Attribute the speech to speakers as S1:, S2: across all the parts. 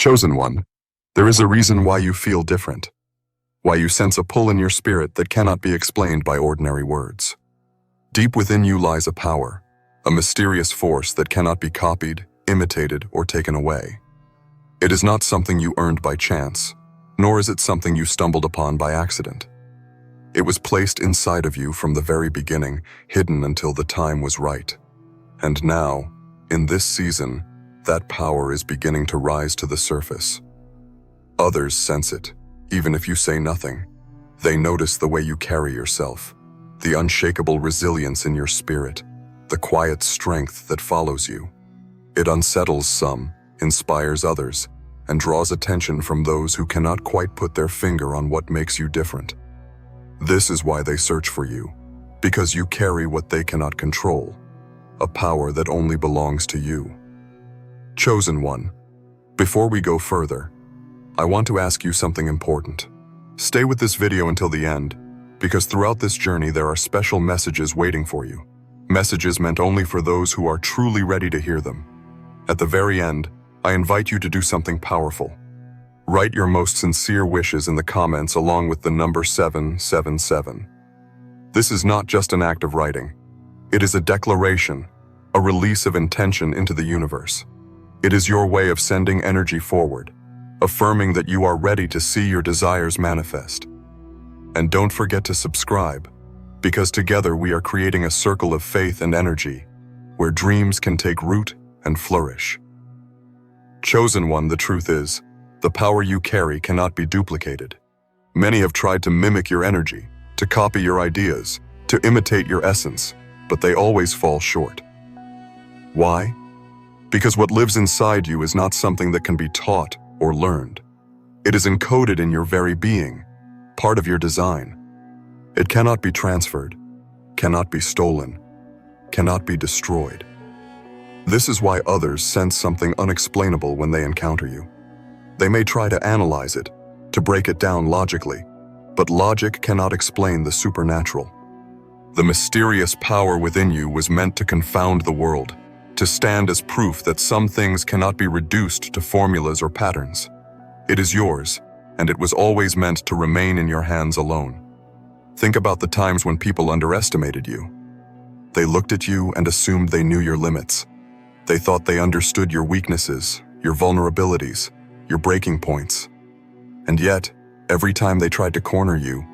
S1: Chosen one, there is a reason why you feel different, why you sense a pull in your spirit that cannot be explained by ordinary words. Deep within you lies a power, a mysterious force that cannot be copied, imitated, or taken away. It is not something you earned by chance, nor is it something you stumbled upon by accident. It was placed inside of you from the very beginning, hidden until the time was right. And now, in this season, that power is beginning to rise to the surface. Others sense it, even if you say nothing. They notice the way you carry yourself, the unshakable resilience in your spirit, the quiet strength that follows you. It unsettles some, inspires others, and draws attention from those who cannot quite put their finger on what makes you different. This is why they search for you, because you carry what they cannot control, a power that only belongs to you. Chosen one, before we go further, I want to ask you something important. Stay with this video until the end, because throughout this journey there are special messages waiting for you. Messages meant only for those who are truly ready to hear them. At the very end, I invite you to do something powerful. Write your most sincere wishes in the comments along with the number 777. This is not just an act of writing. It is a declaration, a release of intention into the universe. It is your way of sending energy forward, affirming that you are ready to see your desires manifest. And don't forget to subscribe, because together we are creating a circle of faith and energy, where dreams can take root and flourish. Chosen one, the truth is, the power you carry cannot be duplicated. Many have tried to mimic your energy, to copy your ideas, to imitate your essence, but they always fall short. Why? Because what lives inside you is not something that can be taught or learned. It is encoded in your very being, part of your design. It cannot be transferred, cannot be stolen, cannot be destroyed. This is why others sense something unexplainable when they encounter you. They may try to analyze it, to break it down logically, but logic cannot explain the supernatural. The mysterious power within you was meant to confound the world, to stand as proof that some things cannot be reduced to formulas or patterns. It is yours, and it was always meant to remain in your hands alone. Think about the times when people underestimated you. They looked at you and assumed they knew your limits. They thought they understood your weaknesses, your vulnerabilities, your breaking points. And yet, every time they tried to corner you,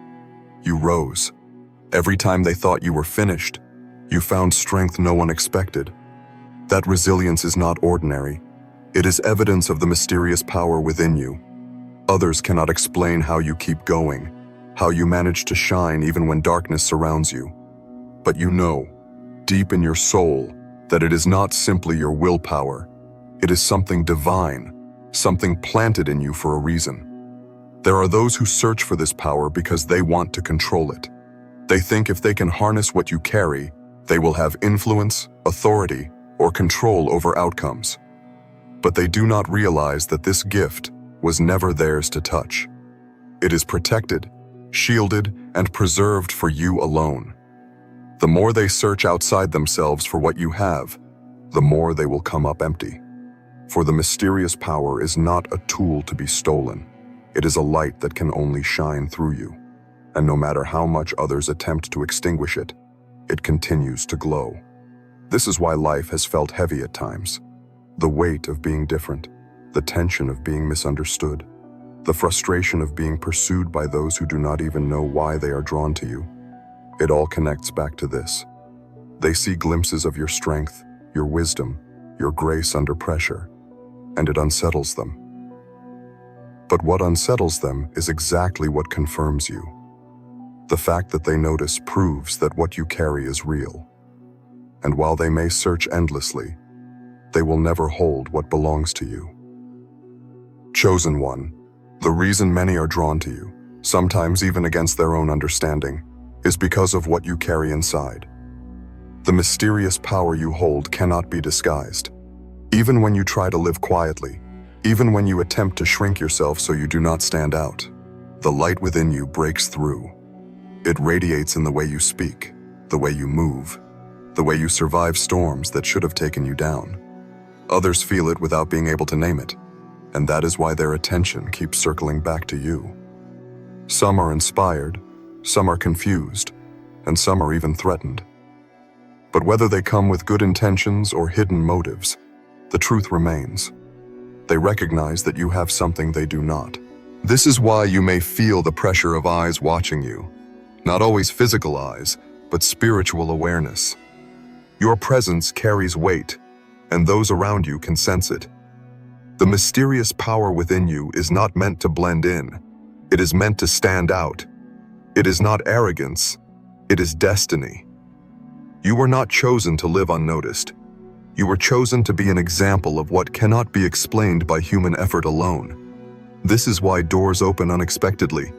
S1: you rose. Every time they thought you were finished, you found strength no one expected. That resilience is not ordinary. It is evidence of the mysterious power within you. Others cannot explain how you keep going, how you manage to shine even when darkness surrounds you. But you know, deep in your soul, that it is not simply your willpower. It is something divine, something planted in you for a reason. There are those who search for this power because they want to control it. They think if they can harness what you carry, they will have influence, authority, or control over outcomes. But they do not realize that this gift was never theirs to touch. It is protected, shielded, and preserved for you alone. The more they search outside themselves for what you have, the more they will come up empty. For the mysterious power is not a tool to be stolen. It is a light that can only shine through you. And no matter how much others attempt to extinguish it, it continues to glow. This is why life has felt heavy at times. The weight of being different, the tension of being misunderstood, the frustration of being pursued by those who do not even know why they are drawn to you. It all connects back to this. They see glimpses of your strength, your wisdom, your grace under pressure, and it unsettles them. But what unsettles them is exactly what confirms you. The fact that they notice proves that what you carry is real. And while they may search endlessly, they will never hold what belongs to you. Chosen one, the reason many are drawn to you, sometimes even against their own understanding, is because of what you carry inside. The mysterious power you hold cannot be disguised. Even when you try to live quietly, even when you attempt to shrink yourself so you do not stand out, the light within you breaks through. It radiates in the way you speak, the way you move, the way you survive storms that should have taken you down. Others feel it without being able to name it, and that is why their attention keeps circling back to you. Some are inspired, some are confused, and some are even threatened. But whether they come with good intentions or hidden motives, the truth remains. They recognize that you have something they do not. This is why you may feel the pressure of eyes watching you. Not always physical eyes, but spiritual awareness. Your presence carries weight, and those around you can sense it. The mysterious power within you is not meant to blend in. It is meant to stand out. It is not arrogance. It is destiny. You were not chosen to live unnoticed. You were chosen to be an example of what cannot be explained by human effort alone. This is why doors open unexpectedly,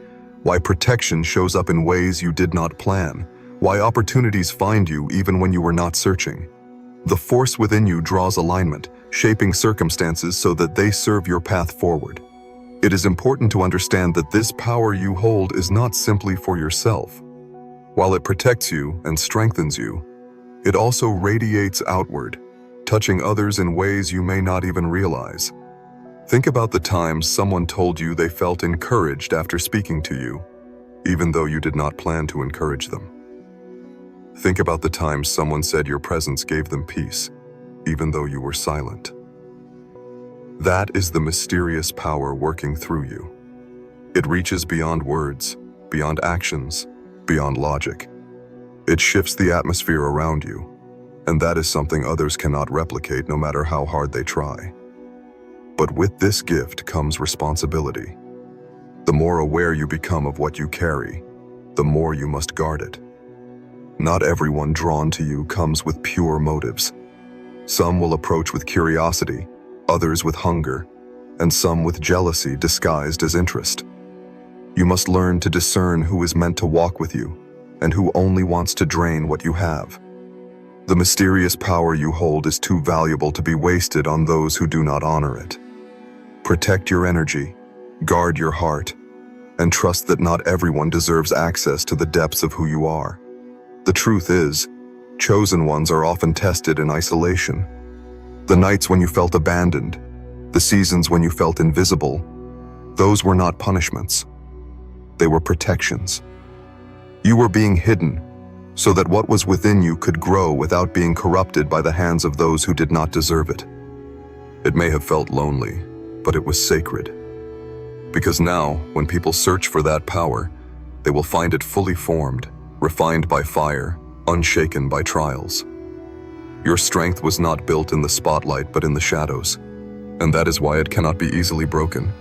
S1: why protection shows up in ways you did not plan, why opportunities find you even when you were not searching. The force within you draws alignment, shaping circumstances so that they serve your path forward. It is important to understand that this power you hold is not simply for yourself. While it protects you and strengthens you, it also radiates outward, touching others in ways you may not even realize. Think about the times someone told you they felt encouraged after speaking to you, even though you did not plan to encourage them. Think about the times someone said your presence gave them peace, even though you were silent. That is the mysterious power working through you. It reaches beyond words, beyond actions, beyond logic. It shifts the atmosphere around you, and that is something others cannot replicate no matter how hard they try. But with this gift comes responsibility. The more aware you become of what you carry, the more you must guard it. Not everyone drawn to you comes with pure motives. Some will approach with curiosity, others with hunger, and some with jealousy disguised as interest. You must learn to discern who is meant to walk with you and who only wants to drain what you have. The mysterious power you hold is too valuable to be wasted on those who do not honor it. Protect your energy, guard your heart, and trust that not everyone deserves access to the depths of who you are. The truth is, chosen ones are often tested in isolation. The nights when you felt abandoned, the seasons when you felt invisible, those were not punishments. They were protections. You were being hidden so that what was within you could grow without being corrupted by the hands of those who did not deserve it. It may have felt lonely, but it was sacred. Because now, when people search for that power, they will find it fully formed, refined by fire, unshaken by trials. Your strength was not built in the spotlight but in the shadows, and that is why it cannot be easily broken.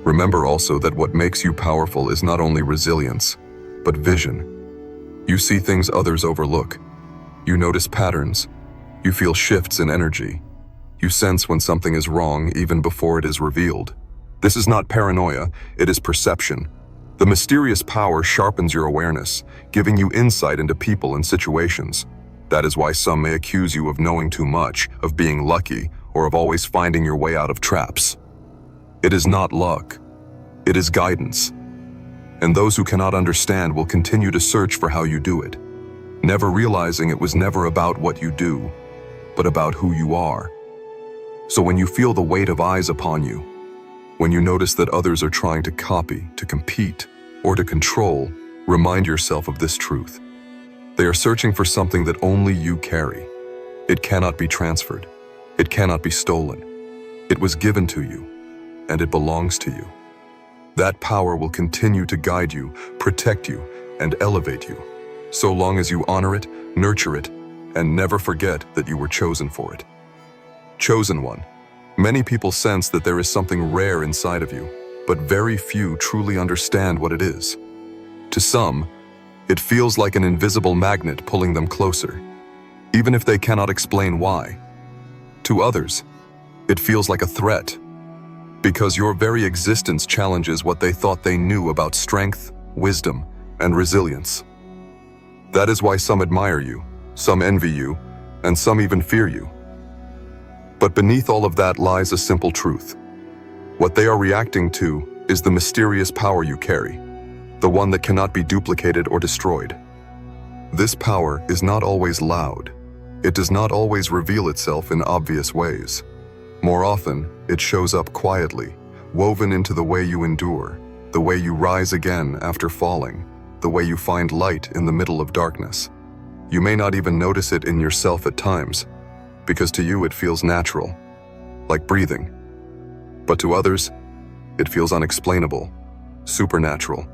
S1: Remember also that what makes you powerful is not only resilience, but vision. You see things others overlook. You notice patterns. You feel shifts in energy. You sense when something is wrong even before it is revealed. This is not paranoia, it is perception. The mysterious power sharpens your awareness, giving you insight into people and situations. That is why some may accuse you of knowing too much, of being lucky, or of always finding your way out of traps. It is not luck. It is guidance. And those who cannot understand will continue to search for how you do it, never realizing it was never about what you do, but about who you are. So when you feel the weight of eyes upon you, when you notice that others are trying to copy, to compete, or to control, remind yourself of this truth. They are searching for something that only you carry. It cannot be transferred. It cannot be stolen. It was given to you, and it belongs to you. That power will continue to guide you, protect you, and elevate you, so long as you honor it, nurture it, and never forget that you were chosen for it. Chosen one. Many people sense that there is something rare inside of you, but very few truly understand what it is. To some, it feels like an invisible magnet pulling them closer, even if they cannot explain why. To others, it feels like a threat, because your very existence challenges what they thought they knew about strength, wisdom, and resilience. That is why some admire you, some envy you, and some even fear you. But beneath all of that lies a simple truth. What they are reacting to is the mysterious power you carry, the one that cannot be duplicated or destroyed. This power is not always loud. It does not always reveal itself in obvious ways. More often, it shows up quietly, woven into the way you endure, the way you rise again after falling, the way you find light in the middle of darkness. You may not even notice it in yourself at times, because to you it feels natural, like breathing. But to others, it feels unexplainable, supernatural,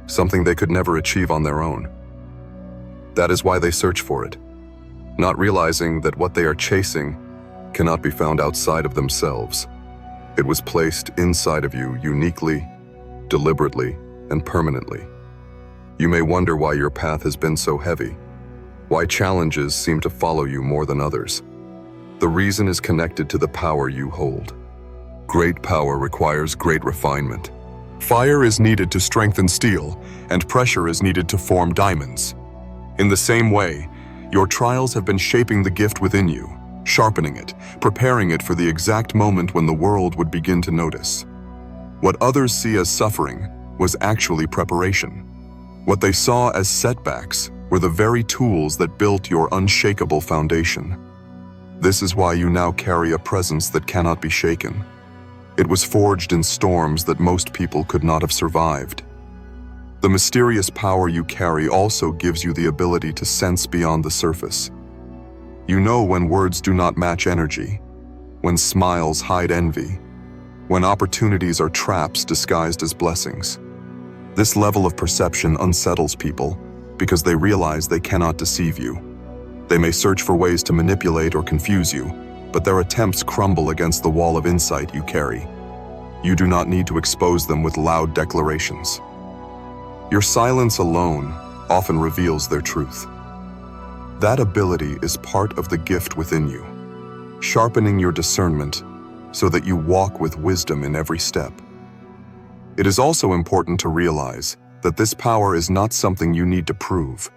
S1: something they could never achieve on their own. That is why they search for it, not realizing that what they are chasing cannot be found outside of themselves. It was placed inside of you uniquely, deliberately, and permanently. You may wonder why your path has been so heavy, why challenges seem to follow you more than others. The reason is connected to the power you hold. Great power requires great refinement. Fire is needed to strengthen steel, and pressure is needed to form diamonds. In the same way, your trials have been shaping the gift within you, sharpening it, preparing it for the exact moment when the world would begin to notice. What others see as suffering was actually preparation. What they saw as setbacks were the very tools that built your unshakable foundation. This is why you now carry a presence that cannot be shaken. It was forged in storms that most people could not have survived. The mysterious power you carry also gives you the ability to sense beyond the surface. You know when words do not match energy, when smiles hide envy, when opportunities are traps disguised as blessings. This level of perception unsettles people because they realize they cannot deceive you. They may search for ways to manipulate or confuse you, but their attempts crumble against the wall of insight you carry. You do not need to expose them with loud declarations. Your silence alone often reveals their truth. That ability is part of the gift within you, sharpening your discernment so that you walk with wisdom in every step. It is also important to realize that this power is not something you need to prove.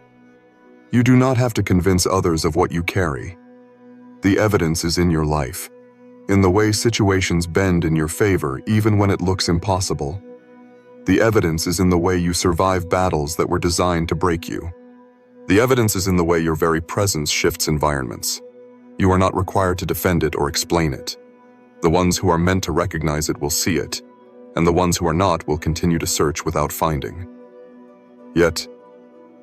S1: You do not have to convince others of what you carry. The evidence is in your life, in the way situations bend in your favor even when it looks impossible. The evidence is in the way you survive battles that were designed to break you. The evidence is in the way your very presence shifts environments. You are not required to defend it or explain it. The ones who are meant to recognize it will see it, and the ones who are not will continue to search without finding. Yet,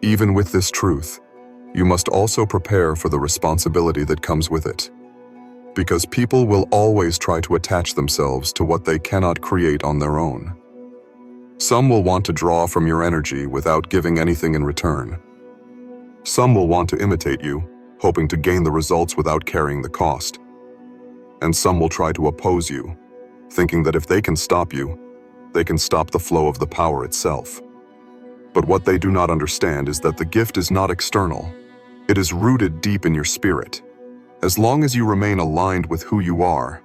S1: even with this truth, you must also prepare for the responsibility that comes with it. Because people will always try to attach themselves to what they cannot create on their own. Some will want to draw from your energy without giving anything in return. Some will want to imitate you, hoping to gain the results without carrying the cost. And some will try to oppose you, thinking that if they can stop you, they can stop the flow of the power itself. But what they do not understand is that the gift is not external. It is rooted deep in your spirit. As long as you remain aligned with who you are,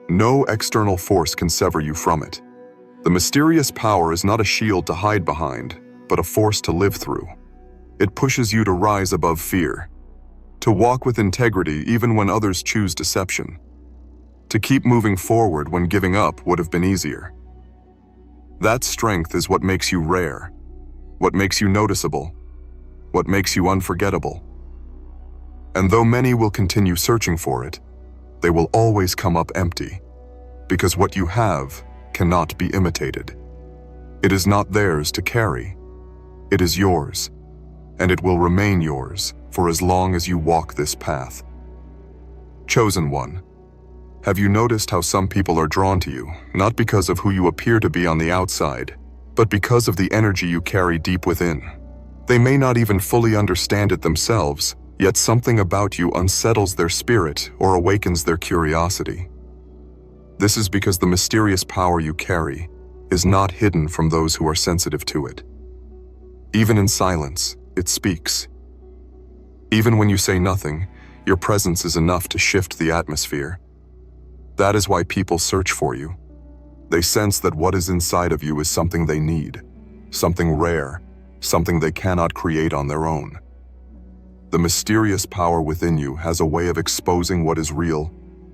S1: no external force can sever you from it. The mysterious power is not a shield to hide behind, but a force to live through. It pushes you to rise above fear, to walk with integrity even when others choose deception, to keep moving forward when giving up would have been easier. That strength is what makes you rare, what makes you noticeable, what makes you unforgettable. And though many will continue searching for it, they will always come up empty, because what you have cannot be imitated. It is not theirs to carry. It is yours, and it will remain yours for as long as you walk this path. Chosen one, have you noticed how some people are drawn to you, not because of who you appear to be on the outside, but because of the energy you carry deep within? They may not even fully understand it themselves, yet something about you unsettles their spirit or awakens their curiosity. This is because the mysterious power you carry is not hidden from those who are sensitive to it. Even in silence, it speaks. Even when you say nothing, your presence is enough to shift the atmosphere. That is why people search for you. They sense that what is inside of you is something they need, something rare, something they cannot create on their own. The mysterious power within you has a way of exposing what is real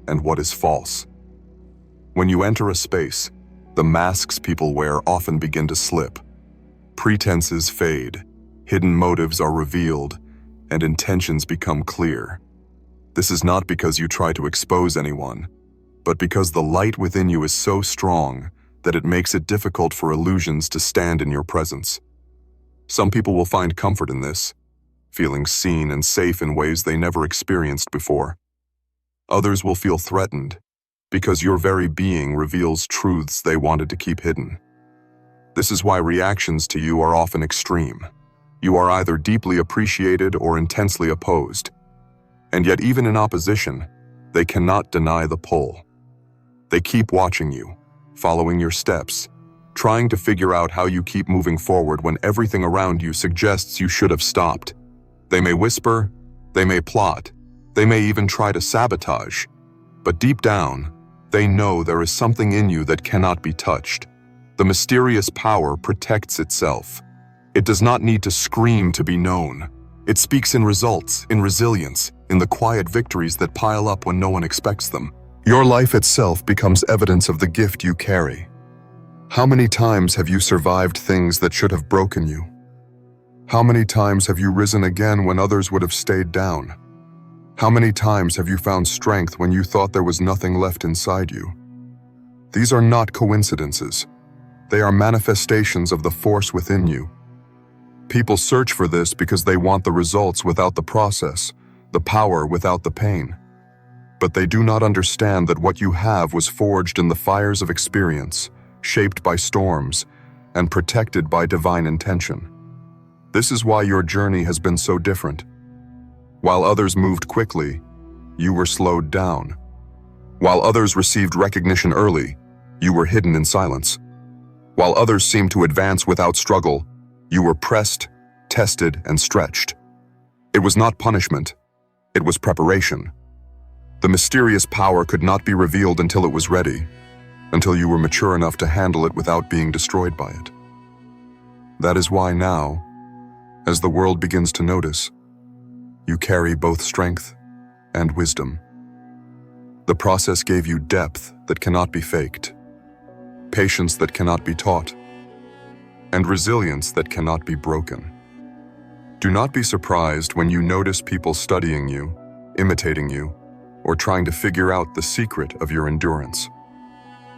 S1: and what is false. When you enter a space, the masks people wear often begin to slip. Pretenses fade, hidden motives are revealed, and intentions become clear. This is not because you try to expose anyone. but because the light within you is so strong that it makes it difficult for illusions to stand in your presence. Some people will find comfort in this, feeling seen and safe in ways they never experienced before. Others will feel threatened because your very being reveals truths they wanted to keep hidden. This is why reactions to you are often extreme. You are either deeply appreciated or intensely opposed. And yet even in opposition, they cannot deny the pull. They keep watching you, following your steps, trying to figure out how you keep moving forward when everything around you suggests you should have stopped. They may whisper, they may plot, they may even try to sabotage, but deep down, they know there is something in you that cannot be touched. The mysterious power protects itself. It does not need to scream to be known. It speaks in results, in resilience, in the quiet victories that pile up when no one expects them. Your life itself becomes evidence of the gift you carry. How many times have you survived things that should have broken you? How many times have you risen again when others would have stayed down? How many times have you found strength when you thought there was nothing left inside you? These are not coincidences. They are manifestations of the force within you. People search for this because they want the results without the process, the power without the pain. But they do not understand that what you have was forged in the fires of experience, shaped by storms, and protected by divine intention. This is why your journey has been so different. While others moved quickly, you were slowed down. While others received recognition early, you were hidden in silence. While others seemed to advance without struggle, you were pressed, tested, and stretched. It was not punishment, it was preparation. The mysterious power could not be revealed until it was ready, until you were mature enough to handle it without being destroyed by it. That is why now, as the world begins to notice, you carry both strength and wisdom. The process gave you depth that cannot be faked, patience that cannot be taught, and resilience that cannot be broken. Do not be surprised when you notice people studying you, imitating you, or trying to figure out the secret of your endurance.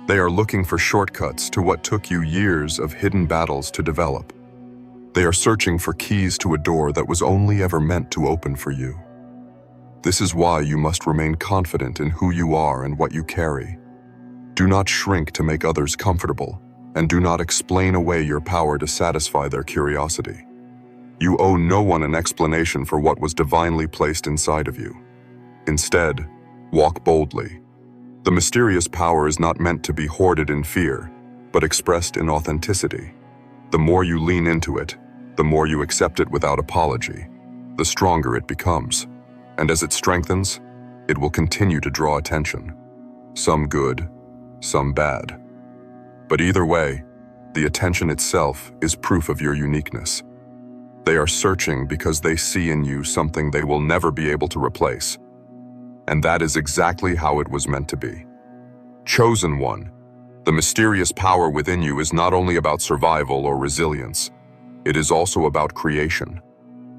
S1: They are looking for shortcuts to what took you years of hidden battles to develop. They are searching for keys to a door that was only ever meant to open for you. This is why you must remain confident in who you are and what you carry. Do not shrink to make others comfortable, and do not explain away your power to satisfy their curiosity. You owe no one an explanation for what was divinely placed inside of you. Instead, walk boldly. The mysterious power is not meant to be hoarded in fear, but expressed in authenticity. The more you lean into it, the more you accept it without apology, the stronger it becomes. And as it strengthens, it will continue to draw attention. Some good, some bad. But either way, the attention itself is proof of your uniqueness. They are searching because they see in you something they will never be able to replace. And that is exactly how it was meant to be. Chosen one, the mysterious power within you is not only about survival or resilience, it is also about creation.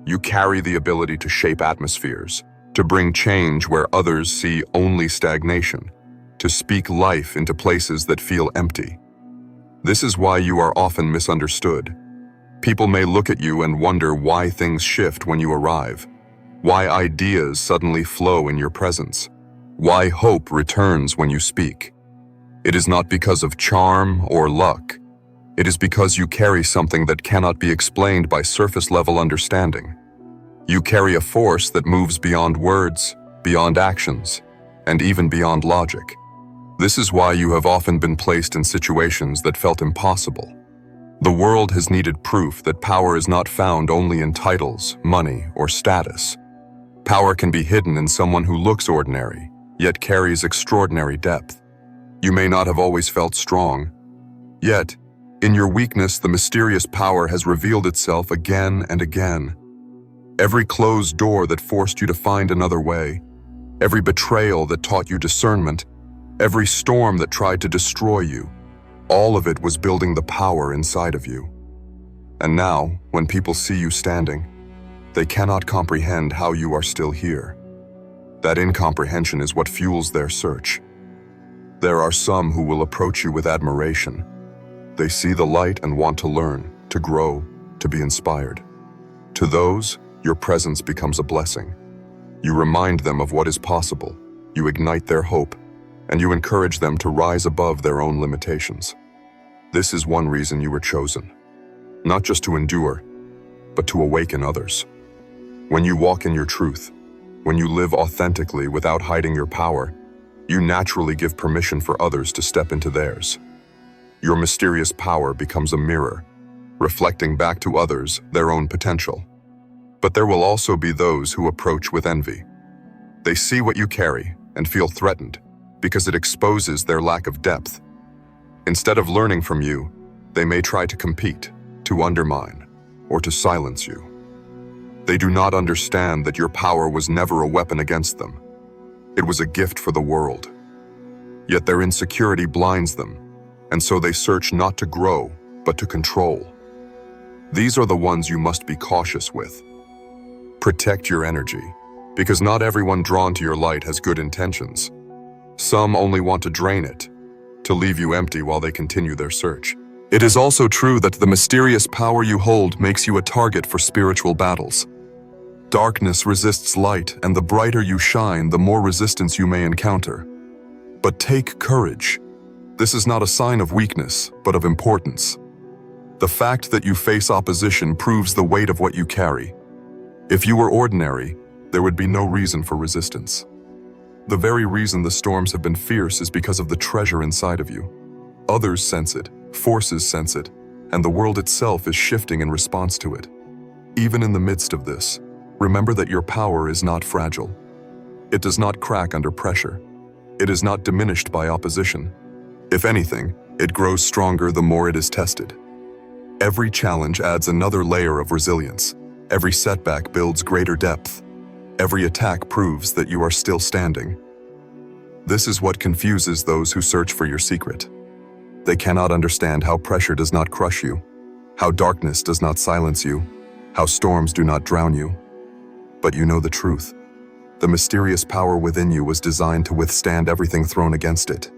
S1: You carry the ability to shape atmospheres, to bring change where others see only stagnation, to speak life into places that feel empty. This is why you are often misunderstood. People may look at you and wonder why things shift when you arrive, why ideas suddenly flow in your presence, why hope returns when you speak. It is not because of charm or luck. It is because you carry something that cannot be explained by surface-level understanding. You carry a force that moves beyond words, beyond actions, and even beyond logic. This is why you have often been placed in situations that felt impossible. The world has needed proof that power is not found only in titles, money, or status. Power can be hidden in someone who looks ordinary, yet carries extraordinary depth. You may not have always felt strong, yet, in your weakness, the mysterious power has revealed itself again and again. Every closed door that forced you to find another way, every betrayal that taught you discernment, every storm that tried to destroy you, all of it was building the power inside of you. And now, when people see you standing, they cannot comprehend how you are still here. That incomprehension is what fuels their search. There are some who will approach you with admiration. They see the light and want to learn, to grow, to be inspired. To those, your presence becomes a blessing. You remind them of what is possible, you ignite their hope, and you encourage them to rise above their own limitations. This is one reason you were chosen. Not just to endure, but to awaken others. When you walk in your truth, when you live authentically without hiding your power, you naturally give permission for others to step into theirs. Your mysterious power becomes a mirror, reflecting back to others their own potential. But there will also be those who approach with envy. They see what you carry and feel threatened because it exposes their lack of depth. Instead of learning from you, they may try to compete, to undermine, or to silence you. They do not understand that your power was never a weapon against them. It was a gift for the world. Yet their insecurity blinds them, and so they search not to grow, but to control. These are the ones you must be cautious with. Protect your energy, because not everyone drawn to your light has good intentions. Some only want to drain it, to leave you empty while they continue their search. It is also true that the mysterious power you hold makes you a target for spiritual battles. Darkness resists light, and the brighter you shine, the more resistance you may encounter. But take courage. This is not a sign of weakness, but of importance. The fact that you face opposition proves the weight of what you carry. If you were ordinary, there would be no reason for resistance. The very reason the storms have been fierce is because of the treasure inside of you. Others sense it, forces sense it, and the world itself is shifting in response to it. Even in the midst of this, remember that your power is not fragile. It does not crack under pressure. It is not diminished by opposition. If anything, it grows stronger the more it is tested. Every challenge adds another layer of resilience. Every setback builds greater depth. Every attack proves that you are still standing. This is what confuses those who search for your secret. They cannot understand how pressure does not crush you, how darkness does not silence you, how storms do not drown you. But you know the truth. The mysterious power within you was designed to withstand everything thrown against it.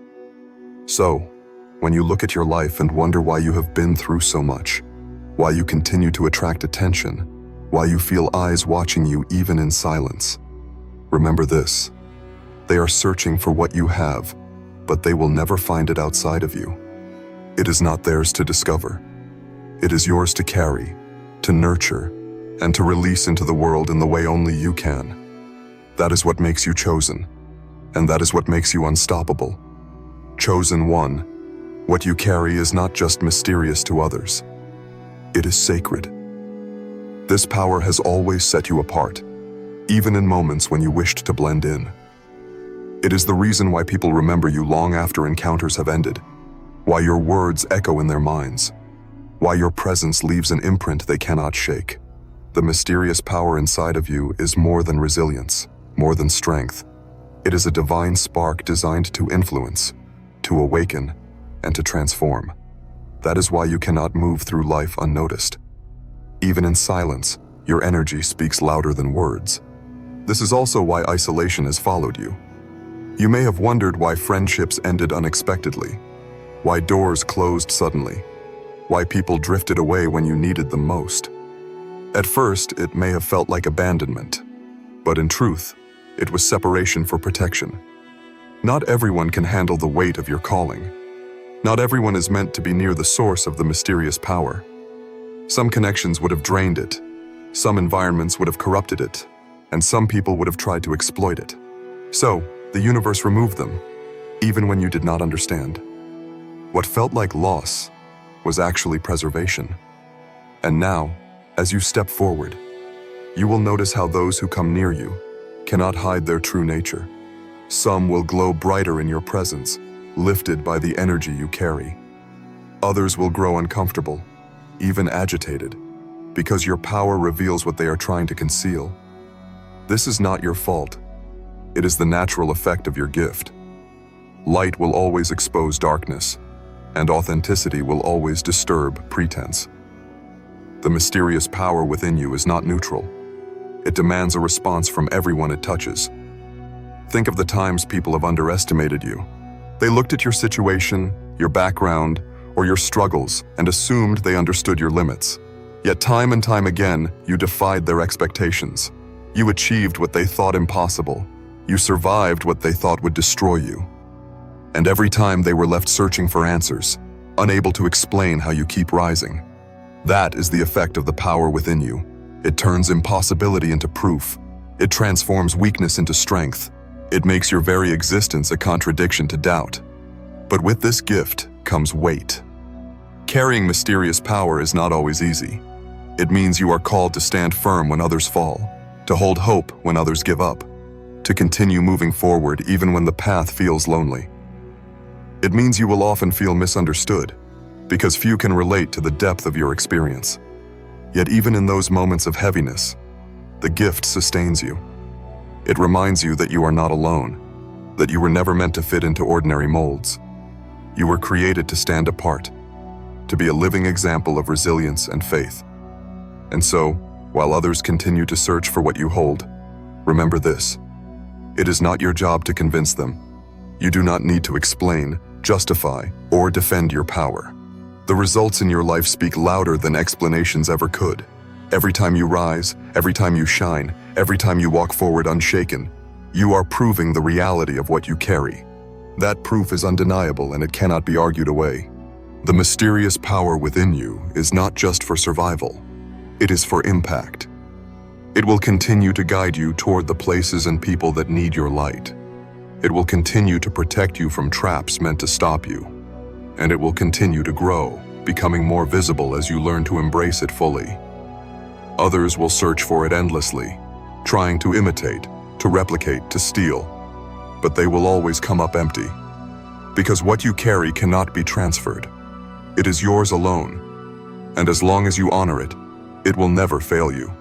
S1: So, when you look at your life and wonder why you have been through so much, why you continue to attract attention, why you feel eyes watching you even in silence, remember this. They are searching for what you have, but they will never find it outside of you. It is not theirs to discover. It is yours to carry, to nurture, and to release into the world in the way only you can. That is what makes you chosen, and that is what makes you unstoppable. Chosen one, what you carry is not just mysterious to others. It is sacred. This power has always set you apart, even in moments when you wished to blend in. It is the reason why people remember you long after encounters have ended, why your words echo in their minds, why your presence leaves an imprint they cannot shake. The mysterious power inside of you is more than resilience, more than strength. It is a divine spark designed to influence, to awaken, and to transform. That is why you cannot move through life unnoticed. Even in silence, your energy speaks louder than words. This is also why isolation has followed you. You may have wondered why friendships ended unexpectedly, why doors closed suddenly, why people drifted away when you needed them most. At first, it may have felt like abandonment, but in truth, it was separation for protection. Not everyone can handle the weight of your calling. Not everyone is meant to be near the source of the mysterious power. Some connections would have drained it, some environments would have corrupted it, and some people would have tried to exploit it. So, the universe removed them, even when you did not understand. What felt like loss was actually preservation. And now, as you step forward, you will notice how those who come near you cannot hide their true nature. Some will glow brighter in your presence, lifted by the energy you carry. Others will grow uncomfortable, even agitated, because your power reveals what they are trying to conceal. This is not your fault. It is the natural effect of your gift. Light will always expose darkness, and authenticity will always disturb pretense. The mysterious power within you is not neutral. It demands a response from everyone it touches. Think of the times people have underestimated you, They looked at your situation, your background, or your struggles and assumed they understood your limits. Yet time and time again, you defied their expectations. You achieved what they thought impossible. You survived what they thought would destroy you. And every time they were left searching for answers, unable to explain how you keep rising. That is the effect of the power within you. It turns impossibility into proof. It transforms weakness into strength. It makes your very existence a contradiction to doubt. But with this gift comes weight. Carrying mysterious power is not always easy. It means you are called to stand firm when others fall, to hold hope when others give up, to continue moving forward even when the path feels lonely. It means you will often feel misunderstood, because few can relate to the depth of your experience. Yet even in those moments of heaviness, the gift sustains you. It reminds you that you are not alone, that you were never meant to fit into ordinary molds. You were created to stand apart, to be a living example of resilience and faith. And so, while others continue to search for what you hold, remember this: it is not your job to convince them. You do not need to explain, justify, or defend your power. The results in your life speak louder than explanations ever could. Every time you rise, every time you shine, every time you walk forward unshaken, you are proving the reality of what you carry. That proof is undeniable and it cannot be argued away. The mysterious power within you is not just for survival. It is for impact. It will continue to guide you toward the places and people that need your light. It will continue to protect you from traps meant to stop you. And it will continue to grow, becoming more visible as you learn to embrace it fully. Others will search for it endlessly, trying to imitate, to replicate, to steal. But they will always come up empty. Because what you carry cannot be transferred. It is yours alone. And as long as you honor it, it will never fail you.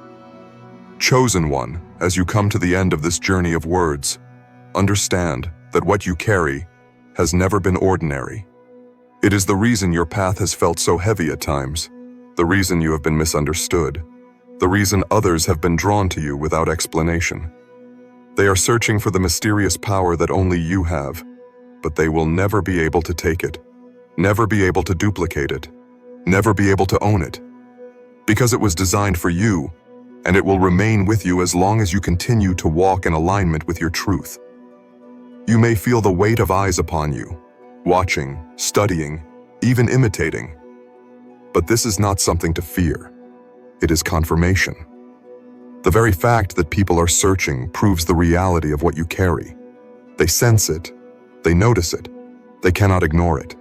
S1: Chosen one, as you come to the end of this journey of words, understand that what you carry has never been ordinary. It is the reason your path has felt so heavy at times, the reason you have been misunderstood, the reason others have been drawn to you without explanation. They are searching for the mysterious power that only you have, but they will never be able to take it, never be able to duplicate it, never be able to own it. Because it was designed for you, and it will remain with you as long as you continue to walk in alignment with your truth. You may feel the weight of eyes upon you, watching, studying, even imitating. But this is not something to fear. It is confirmation. The very fact that people are searching proves the reality of what you carry. They sense it, they notice it, they cannot ignore it.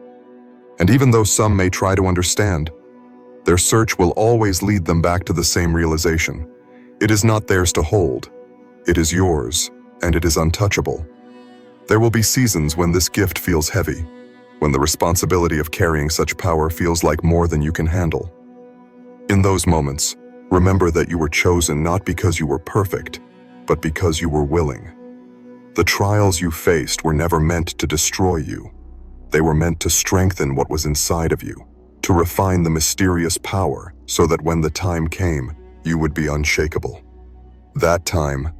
S1: And even though some may try to understand, their search will always lead them back to the same realization. It is not theirs to hold. It is yours, and it is untouchable. There will be seasons when this gift feels heavy, when the responsibility of carrying such power feels like more than you can handle. In those moments, remember that you were chosen not because you were perfect, but because you were willing. The trials you faced were never meant to destroy you. They were meant to strengthen what was inside of you, to refine the mysterious power so that when the time came, you would be unshakable. That time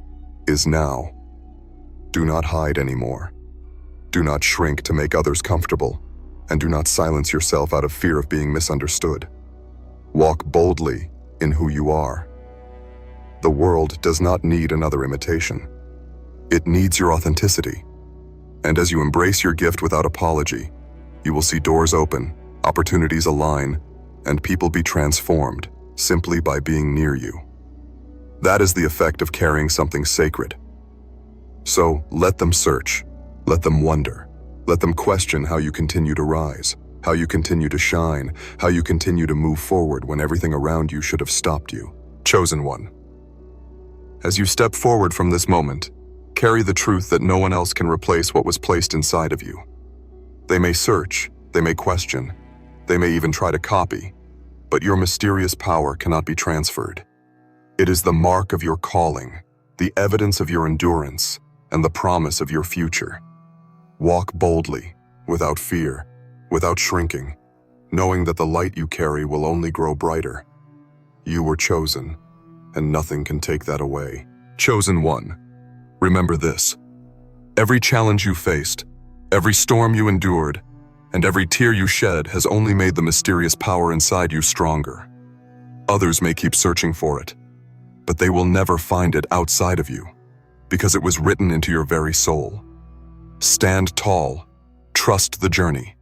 S1: is now. Do not hide anymore. Do not shrink to make others comfortable, and do not silence yourself out of fear of being misunderstood. Walk boldly in who you are. The world does not need another imitation. It needs your authenticity. And as you embrace your gift without apology, you will see doors open, opportunities align, and people be transformed simply by being near you. That is the effect of carrying something sacred. So let them search, let them wonder, let them question how you continue to rise, how you continue to shine, how you continue to move forward when everything around you should have stopped you. Chosen one. As you step forward from this moment, carry the truth that no one else can replace what was placed inside of you. They may search, they may question, they may even try to copy, but your mysterious power cannot be transferred. It is the mark of your calling, the evidence of your endurance, and the promise of your future. Walk boldly, without fear, without shrinking, knowing that the light you carry will only grow brighter. You were chosen, and nothing can take that away. Chosen one. Remember this. Every challenge you faced, Every storm you endured and every tear you shed has only made the mysterious power inside you stronger. Others may keep searching for it, but they will never find it outside of you, because it was written into your very soul. Stand tall, trust the journey,